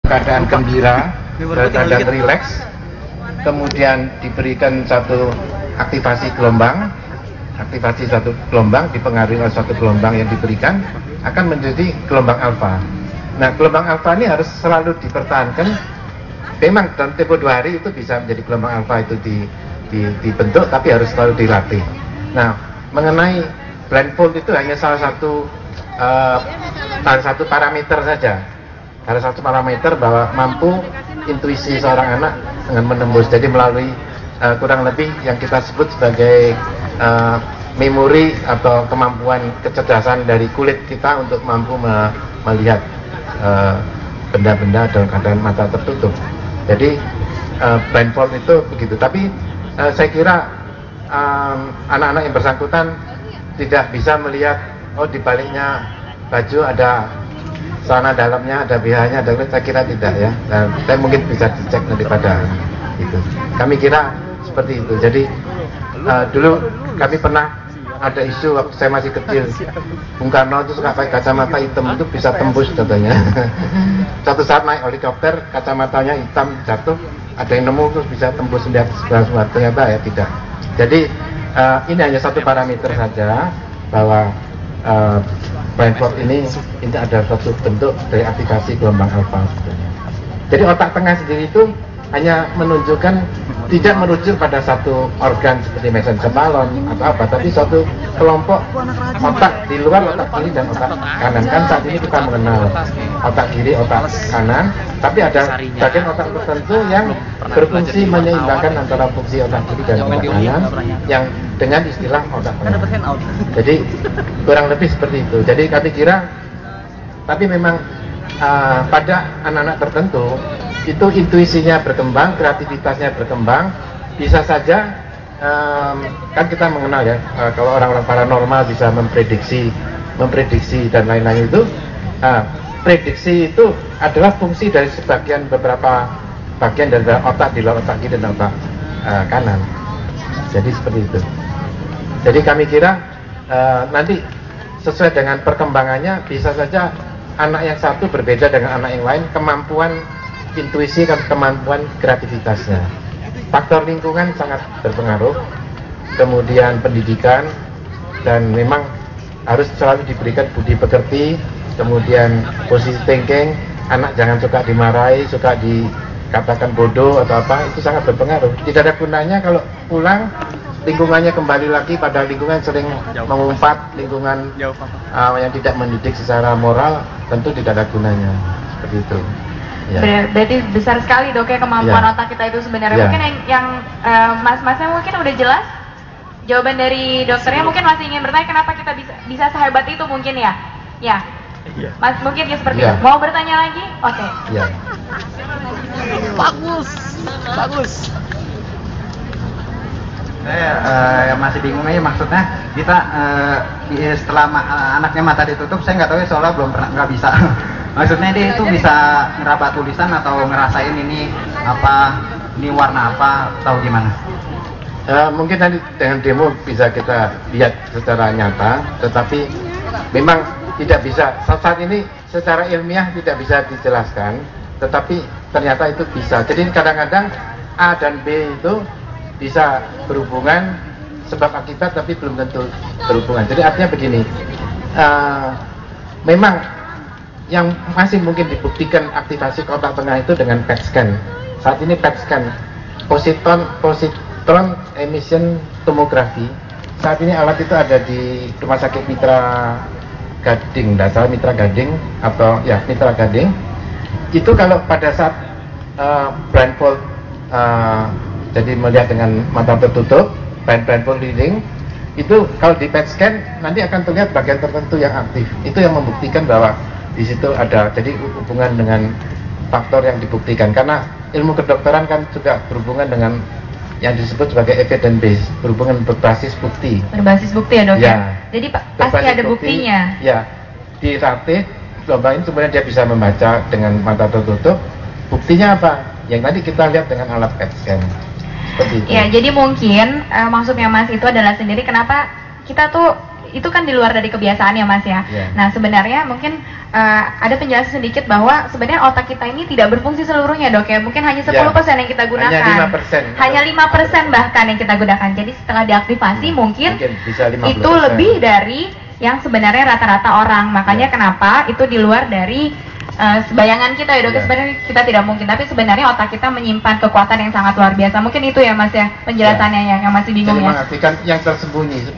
keadaan gembira, keadaan rileks, kemudian diberikan satu aktivasi satu gelombang dipengaruhi oleh satu gelombang yang diberikan akan menjadi gelombang alfa. Nah, gelombang alfa ini harus selalu dipertahankan. Memang dalam tempo 2 hari itu bisa menjadi gelombang alfa itu dibentuk, tapi harus selalu dilatih. Nah, mengenai blindfold itu hanya salah satu parameter saja. Ada satu parameter bahwa mampu intuisi seorang anak dengan menembus, jadi melalui kurang lebih yang kita sebut sebagai memori atau kemampuan kecerdasan dari kulit kita untuk mampu melihat benda-benda dalam keadaan mata tertutup. Jadi blindfold itu begitu. Tapi saya kira anak-anak yang bersangkutan tidak bisa melihat, oh di baliknya baju ada celana dalamnya, ada BH-nya, saya kira tidak ya. Dan saya mungkin bisa dicek nanti pada itu. Kami kira seperti itu. Jadi dulu kami pernah ada isu waktu saya masih kecil, Bung Karno itu suka pakai kacamata hitam, itu bisa tembus katanya. Suatu saat naik helikopter, kacamatanya hitam jatuh, ada yang nemu terus bisa tembus lihat sebelah, ternyata ya tidak. Jadi ini hanya satu parameter saja bahwa blindfold ini ada suatu bentuk dari aktivasi gelombang alfa. Jadi otak tengah sendiri itu hanya menunjukkan, tidak merujuk pada satu organ seperti mesencephalon atau apa, tapi suatu kelompok otak di luar otak kiri dan otak kanan. Kan saat ini kita mengenal otak kiri, otak kanan, tapi ada bagian otak tertentu yang berfungsi menyeimbangkan antara fungsi otak kiri dan otak kanan, yang dengan istilah otak tengah. Jadi kurang lebih seperti itu. Jadi kami kira, tapi memang pada anak-anak tertentu itu intuisinya berkembang, kreativitasnya berkembang, bisa saja kan kita mengenal ya, kalau orang-orang paranormal bisa memprediksi dan lain-lain itu, prediksi itu adalah fungsi dari beberapa bagian dari otak di luar otak kiri dan otak kanan. Jadi seperti itu. Jadi kami kira nanti sesuai dengan perkembangannya bisa saja anak yang satu berbeda dengan anak yang lain, kemampuan intuisi dan kemampuan kreativitasnya. Faktor lingkungan sangat berpengaruh, kemudian pendidikan, dan memang harus selalu diberikan budi pekerti, kemudian positive thinking. Anak jangan suka dimarahi, suka dikatakan bodoh atau apa, itu sangat berpengaruh. Tidak ada gunanya kalau pulang lingkungannya kembali lagi pada lingkungan sering mengumpat, lingkungan yang tidak mendidik secara moral, tentu tidak ada gunanya. Seperti itu. Ya. Berarti besar sekali dok ya kemampuan otak kita itu sebenarnya. Mungkin yang mas-masnya mungkin udah jelas jawaban dari dokternya. Mungkin masih ingin bertanya kenapa kita bisa sehebat itu mungkin ya. Ya. Mas mungkin ya seperti itu. Mau bertanya lagi? Oke. Bagus. Saya yang masih bingung aja, maksudnya kita setelah anaknya mata ditutup, saya nggak tahu ya soalnya belum pernah, nggak bisa. Maksudnya dia itu bisa ngeraba tulisan atau ngerasain ini apa, ini warna apa, atau gimana? Mungkin nanti dengan demo bisa kita lihat secara nyata, tetapi memang tidak bisa saat ini secara ilmiah tidak bisa dijelaskan, tetapi ternyata itu bisa. Jadi kadang-kadang A dan B itu bisa berhubungan sebab akibat, tapi belum tentu berhubungan. Jadi artinya begini, memang yang masih mungkin dibuktikan aktivasi otak tengah itu dengan PET scan. Saat ini PET scan, positron emission tomography. Saat ini alat itu ada di Rumah Sakit Mitra Gading, Mitra Gading atau ya Mitra Gading. Itu kalau pada saat blindfold, jadi melihat dengan mata tertutup, blindfold reading, itu kalau di PET scan nanti akan terlihat bagian tertentu yang aktif. Itu yang membuktikan bahwa di situ ada, jadi hubungan dengan faktor yang dibuktikan. Karena ilmu kedokteran kan juga berhubungan dengan yang disebut sebagai evidence based, berhubungan berbasis bukti. Berbasis bukti ya dok ya? Jadi pasti ada buktinya. Ya, dilatih cobain kemudian dia bisa membaca dengan mata tertutup. Buktinya apa? Yang tadi kita lihat dengan alat PET scan. Seperti itu. Ya, jadi mungkin maksudnya Mas itu adalah sendiri kenapa kita tuh itu kan di luar dari kebiasaan ya Mas ya. Yeah. Nah sebenarnya mungkin ada penjelasan sedikit bahwa sebenarnya otak kita ini tidak berfungsi seluruhnya dok ya, mungkin hanya 10% yang kita gunakan. Hanya 5% bahkan yang kita gunakan. Jadi setelah diaktifasi mungkin bisa 50%. Itu lebih dari yang sebenarnya rata-rata orang. Makanya kenapa itu di luar dari sebayangan kita ya dok. Sebenarnya kita tidak mungkin, tapi sebenarnya otak kita menyimpan kekuatan yang sangat luar biasa. Mungkin itu ya Mas ya penjelasannya yang masih bingung jadi ya. mengartikan yang tersembunyi.